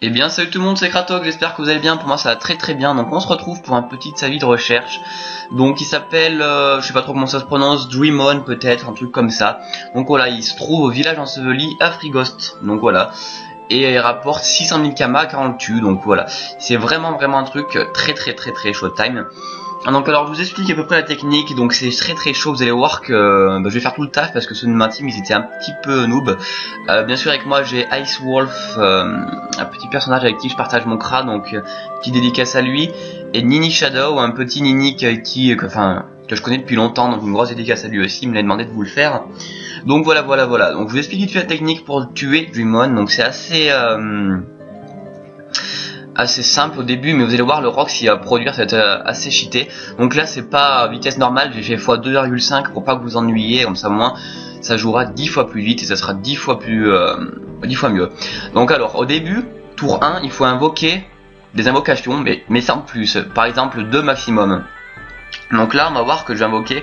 Eh bien salut tout le monde, c'est Kratok, j'espère que vous allez bien, pour moi ça va très très bien. Donc on se retrouve pour un petit avis de recherche. Donc il s'appelle, je sais pas trop comment ça se prononce, Dream On peut-être, un truc comme ça. Donc voilà, il se trouve au village enseveli à Frigost, donc voilà. Et il rapporte 600 000 kamas quand on le tue, donc voilà. C'est vraiment un truc très Showtime. Donc alors je vous explique à peu près la technique. Donc c'est très chaud, vous allez voir que je vais faire tout le taf parce que ceux de ma team ils étaient un petit peu noob. Bien sûr avec moi j'ai Ice Wolf, un petit personnage avec qui je partage mon crâne, donc petite dédicace à lui. Et Nini Shadow, un petit Nini que je connais depuis longtemps, donc une grosse dédicace à lui aussi, il me l'a demandé de vous le faire. Donc voilà. Donc je vous explique vite fait la technique pour tuer Dream On. Donc c'est assez simple au début, mais vous allez voir le Rox il va produire, ça va être assez cheaté. Donc là c'est pas vitesse normale, j'ai fait x2,5 pour pas que vous ennuyiez, comme ça moins ça jouera 10 fois plus vite et ça sera 10 fois mieux. Donc alors au début, tour 1, il faut invoquer des invocations, mais sans plus, par exemple 2 maximum. Donc là on va voir que je vais invoquer,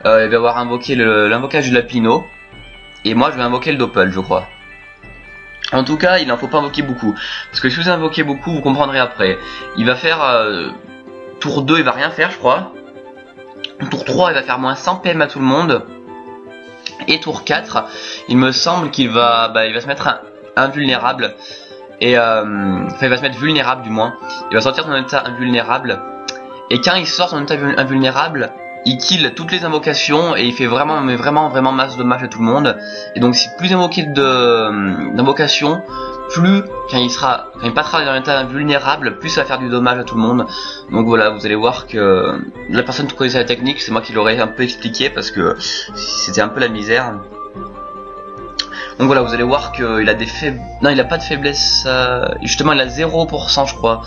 il va y avoir invoqué l'invocage du Lapino, et moi je vais invoquer le Doppel je crois. En tout cas, il n'en faut pas invoquer beaucoup. Parce que si vous invoquez beaucoup, vous comprendrez après. Il va faire... tour 2, il va rien faire, je crois. Tour 3, il va faire moins 100 PM à tout le monde. Et tour 4, il me semble qu'il va... il va se mettre invulnérable. Et... il va se mettre vulnérable du moins. Il va sortir de son état invulnérable. Et quand il sort de son état invulnérable... il kill toutes les invocations et il fait vraiment masse de dommages à tout le monde. Et donc si plus invoqué d'invocations, plus quand il passera dans un état invulnérable, plus ça va faire du dommage à tout le monde. Donc voilà, vous allez voir que la personne qui connaissait la technique, c'est moi qui l'aurais un peu expliqué parce que c'était un peu la misère. Donc voilà, vous allez voir qu'il a des non, il a pas de faiblesse, justement il a 0% je crois.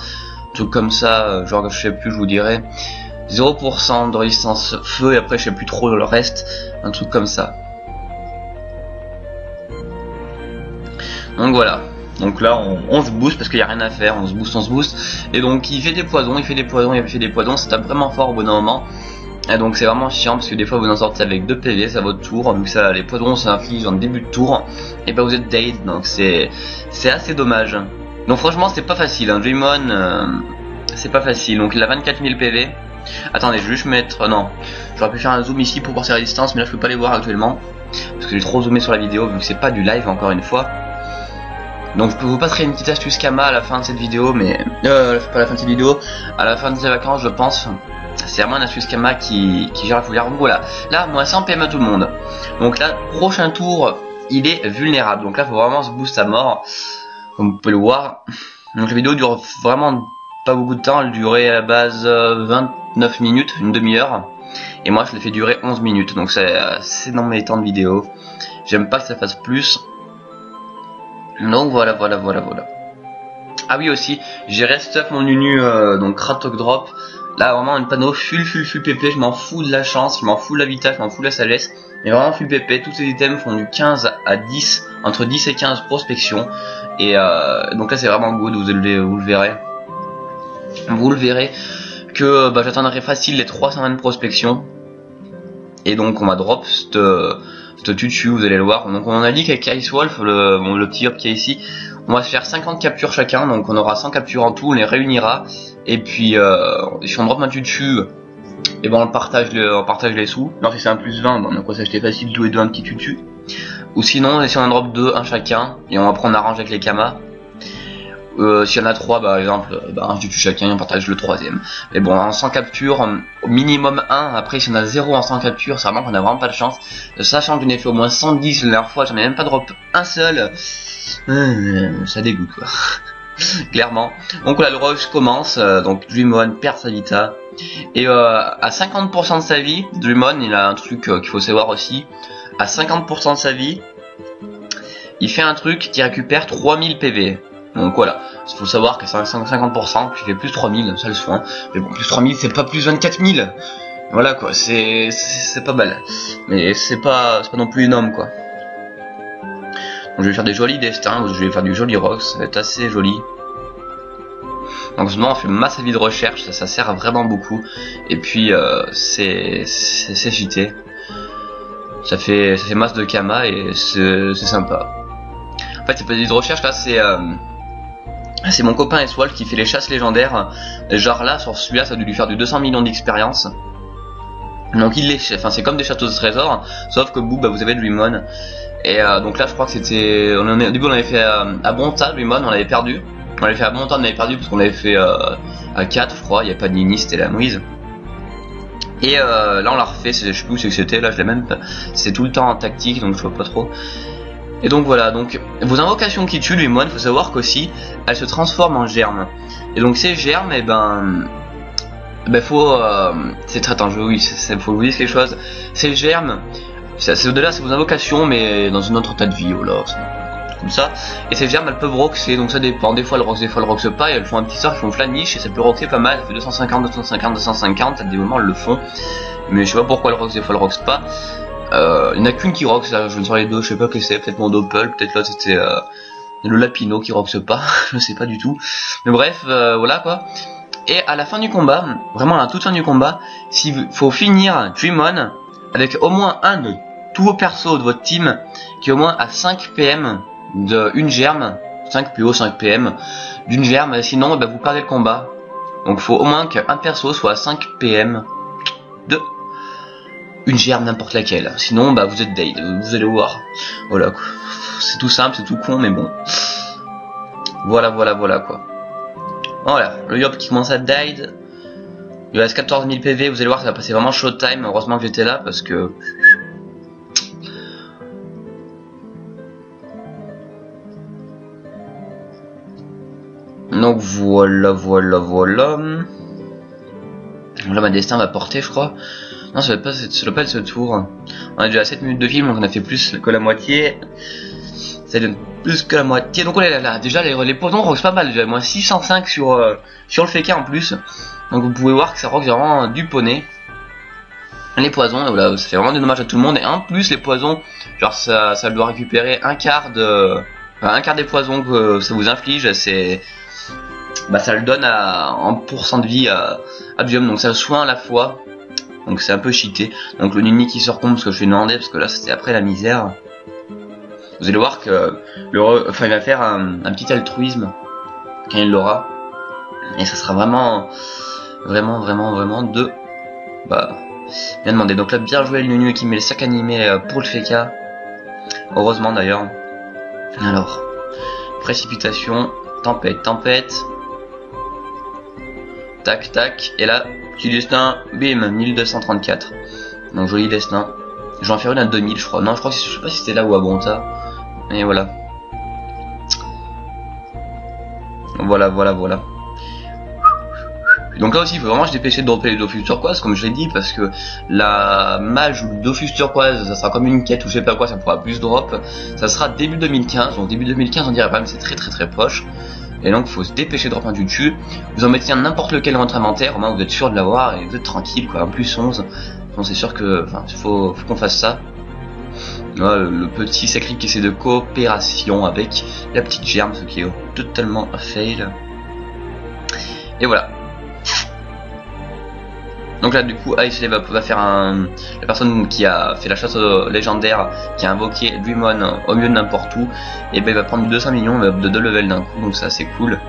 Un truc comme ça, genre je sais plus, je vous dirai. 0% de résistance feu et après je sais plus trop le reste, un truc comme ça. Donc voilà, donc là on se booste parce qu'il n'y a rien à faire, on se booste et donc il fait des poisons, ça tape vraiment fort au bon moment. Et donc c'est vraiment chiant parce que des fois vous en sortez avec 2 PV, c'est à votre tour, vu que ça, les poisons s'infligent en début de tour, et vous êtes dead, donc c'est assez dommage. Donc franchement c'est pas facile, hein. Dream On, c'est pas facile, donc il a 24 000 PV. Attendez, je vais juste mettre... non, j'aurais pu faire un zoom ici pour voir ses résistances, mais là je peux pas les voir actuellement parce que j'ai trop zoomé sur la vidéo vu que c'est pas du live encore une fois. Donc je peux vous passer une petite astuce Kama à la fin de cette vidéo, mais... pas à la fin de cette vidéo, à la fin de ces vacances je pense. C'est vraiment une astuce Kama qui gère la fouillère. Donc voilà, là moins 100 PM à tout le monde. Donc là, prochain tour, il est vulnérable, donc là faut vraiment se boost à mort, comme vous pouvez le voir. Donc la vidéo dure vraiment pas beaucoup de temps, elle durait à la base 29 minutes, une demi-heure. Et moi je l'ai fait durer 11 minutes, donc c'est dans mes temps de vidéo. J'aime pas que ça fasse plus. Donc voilà. Ah oui aussi, j'ai restuff mon Nunu, donc Kratok Drop. Là vraiment un panneau full PP, je m'en fous de la chance, je m'en fous de la vitesse, je m'en fous de la sagesse. Mais vraiment full PP, tous ces items font du 15 à 10, entre 10 et 15 prospection. Et donc là c'est vraiment good, vous le verrez. Vous le verrez que j'atteindrai facile les 320 de prospection. Et donc on va drop cette tutu, vous allez le voir. Donc on a dit qu'avec Ice Wolf, le petit hop qui est ici, on va se faire 50 captures chacun. Donc on aura 100 captures en tout, on les réunira. Et puis si on drop un tutu, et on partage les sous. Alors si c'est un plus 20, on va s'acheter facile tous les deux un petit tutu. Ou sinon si on en drop 2, un chacun, et on arrange avec les kamas. S'il y en a 3 par exemple, un tutu chacun et on partage le 3ème. Mais bon, en 100 captures, au minimum 1, après si on a 0 en 100 captures, c'est vraiment qu'on a vraiment pas de chance. Sachant que j'en ai fait au moins 110 la dernière fois, j'en ai même pas drop un seul. Ça dégoûte quoi. Clairement. Donc voilà, le rush commence, donc Dream On perd sa vita. Et à 50% de sa vie, Dream On, il a un truc qu'il faut savoir aussi. À 50% de sa vie, il fait un truc qui récupère 3000 PV. Donc voilà, il faut savoir que c'est 50%, qui fait plus 3000, ça le soin. Mais bon, plus 3000 c'est pas plus 24 000. Voilà quoi, c'est pas mal. Mais c'est pas non plus énorme quoi. Donc je vais faire des jolis destins, je vais faire du joli rock, ça va être assez joli. Donc en ce moment on fait masse vie de recherche, ça sert vraiment beaucoup. Et puis c'est cheaté. Ça fait masse de Kama et c'est sympa. En fait c'est pas des vies de recherche là, c'est C'est mon copain Eswald qui fait les chasses légendaires. Genre là, sur celui-là, ça a dû lui faire du 200 millions d'expérience. Donc il les fait, enfin c'est comme des châteaux de trésors, sauf que vous, bah, vous avez Druimon. Et donc là, je crois que c'était, au début on avait fait à Bonta, Druimon, on l'avait perdu. On l'avait fait à Bonta, on l'avait perdu parce qu'on l'avait fait à 4, je crois. Il n'y a pas de Nini, c'était la Moïse. Et là on l'a refait, je sais plus où c'est que c'était, là je l'ai même pas. C'est tout le temps en tactique, donc je vois pas trop. Et donc voilà, donc vos invocations qui tuent Druimon, faut savoir qu'aussi elles se transforment en germes. Et donc ces germes, et ben faut c'est très dangereux, oui, faut vous dire quelque chose. Ces germes, c'est au-delà, c'est vos invocations, mais dans une autre état de vie, voilà, comme ça. Et ces germes, elles peuvent roxer, donc ça dépend. Des fois elles roxent, des fois elles roxent pas, et elles font un petit sort qui font flaniche, et ça peut roxer pas mal, ça fait 250, 250, 250, à des moments elles le font. Mais je sais pas pourquoi elles roxent, des fois elles roxent pas. Il n'y en a qu'une qui roxe, là, je ne sais les deux, je sais pas que c'est, peut-être mon Doppel, peut-être l'autre c'était le Lapino qui roxe pas, je sais pas du tout. Mais bref, voilà quoi. Et à la fin du combat, vraiment à la toute fin du combat, s'il faut finir Druimon avec au moins un de tous vos persos de votre team qui est au moins à 5 PM d'une germe, 5 PO, 5 PM d'une germe, sinon bah, vous perdez le combat. Donc il faut au moins qu'un perso soit à 5 PM de une germe n'importe laquelle, sinon bah vous êtes dead, vous allez voir. Voilà quoi. C'est tout simple, c'est tout con, mais bon. Voilà quoi. Voilà, le Yop qui commence à die. Il reste 14 000 PV, vous allez voir ça va passer vraiment showtime, heureusement que j'étais là parce que... Donc voilà. Là ma destin va porter je crois. Non, ça doit pas être ce tour. On a déjà 7 minutes de film, donc on a fait plus que la moitié. Ça donne plus que la moitié. Donc on est là. Déjà les poisons roxent pas mal, déjà moins 605 sur le féca en plus. Donc vous pouvez voir que ça roxe vraiment du poney. Les poisons, voilà, ça fait vraiment des dommages à tout le monde. Et en plus les poisons, genre ça doit récupérer un quart des poisons que ça vous inflige. C'est bah ça le donne en pourcent de vie à Biome, donc ça soin à la fois. Donc c'est un peu cheaté. Donc le Nini qui sort compte parce que je lui ai demandé, parce que là c'était après la misère. Vous allez voir que il va faire un petit altruisme quand il l'aura. Et ça sera vraiment de bien demandé. Donc là bien joué le Nunu qui met le sac animé pour le FK. Heureusement d'ailleurs. Alors, précipitation, tempête. Tac, et là, petit destin, bim, 1234. Donc joli destin. Je vais en faire une à 2000 je crois. Non, je sais pas si c'était là ou à Bonta. Et voilà. Voilà. Donc là aussi il faut vraiment se dépêcher de dropper les Dofus turquoise comme je l'ai dit, parce que la mage ou le Dofus turquoise ça sera comme une quête ou je sais pas quoi, ça pourra plus drop. Ça sera début 2015, donc début 2015 on dirait pas, mais c'est très proche. Et donc il faut se dépêcher de drop un du dessus. Vous en mettez n'importe lequel dans votre inventaire, au moins vous êtes sûr de l'avoir et vous êtes tranquille quoi. En plus 11, donc c'est sûr que faut qu'on fasse ça. Voilà, le petit sacré qui essaie de coopération avec la petite germe, ce qui est totalement fail. Et voilà. Donc là du coup Ice va faire la personne qui a fait la chasse légendaire, qui a invoqué Druimon au milieu de n'importe où, et ben il va prendre 200 millions de 2 levels d'un coup, donc ça c'est cool.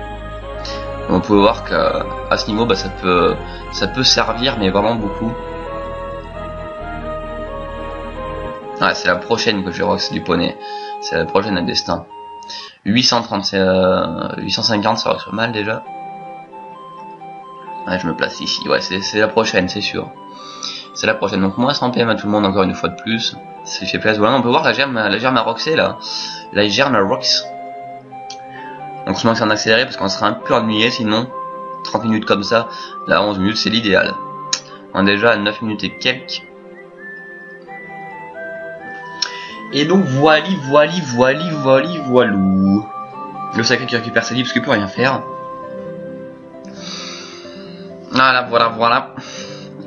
Donc, on peut voir qu'à ce niveau bah, ça peut servir, mais vraiment beaucoup. Ah, c'est la prochaine que je vais rox du poney, c'est la prochaine à destin. 830, 850 ça rox pas mal déjà. Ouais, je me place ici, ouais, c'est la prochaine, c'est sûr. C'est la prochaine, donc moins 100 PM à tout le monde encore une fois de plus. Ça fait place, voilà, on peut voir la germe à roxer là. La germe à rox. Donc je pense en accéléré parce qu'on sera un peu ennuyé sinon. 30 minutes comme ça, là 11 minutes c'est l'idéal. On est déjà à 9 minutes et quelques. Et donc voilou. Le sacré qui récupère sa vie parce qu'il peut rien faire. Voilà.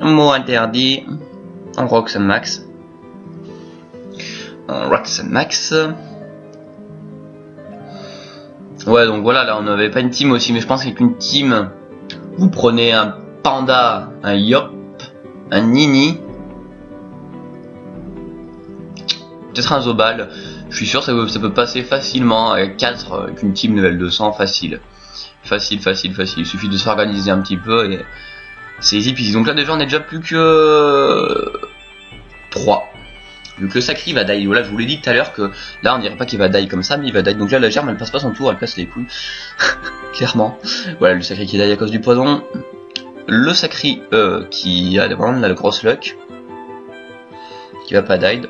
Mot interdit. On rox max. Ouais, donc voilà, là on n'avait pas une team aussi, mais je pense qu'avec une team, vous prenez un panda, un yop, un nini, peut-être un zobal. Je suis sûr que ça peut passer facilement avec 4 avec une team level 200 facile. Facile, facile, facile. Il suffit de s'organiser un petit peu et c'est easy peasy. Donc là déjà on est déjà plus que 3. Vu que le sacri va die. Voilà, je vous l'ai dit tout à l'heure que là on dirait pas qu'il va die comme ça, mais il va die. Donc là la germe elle passe pas son tour, elle casse les couilles. Clairement. Voilà, le sacri qui die à cause du poison. Le sacri qui a vraiment là, le grosse luck. Qui va pas die.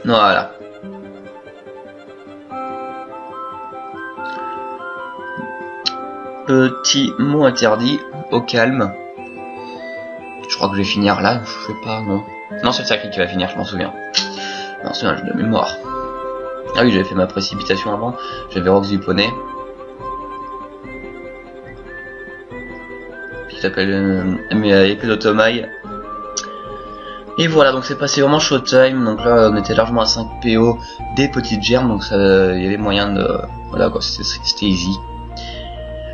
Voilà. Petit mot interdit, au calme. Je crois que je vais finir là, je sais pas, non. Non, c'est le sacré qui va finir, je m'en souviens. Je m'en souviens, j'ai de mémoire. Ah oui, j'avais fait ma précipitation avant, j'avais Roxy Poney. Qui s'appelle épée d'Otomaï. Et voilà, donc c'est passé vraiment showtime, donc là on était largement à 5 PO des petites germes, donc il y avait moyen de... Voilà quoi, c'était easy.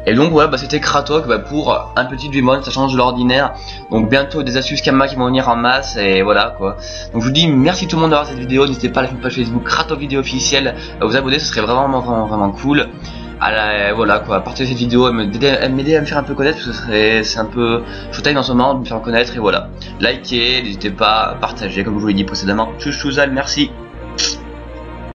Et donc voilà, c'était Kratok pour un petit Dreamon, ça change de l'ordinaire. Donc bientôt des astuces Kama qui vont venir en masse et voilà quoi. Donc je vous dis merci tout le monde d'avoir cette vidéo, n'hésitez pas à la page Facebook Kratok vidéo officielle, à vous abonner, ce serait vraiment cool. Voilà quoi, partagez cette vidéo, m'aider à me faire un peu connaître, parce que c'est un peu showtime en ce moment, de me faire connaître et voilà. Likez, n'hésitez pas à partager comme je vous l'ai dit précédemment. Tchuss, merci.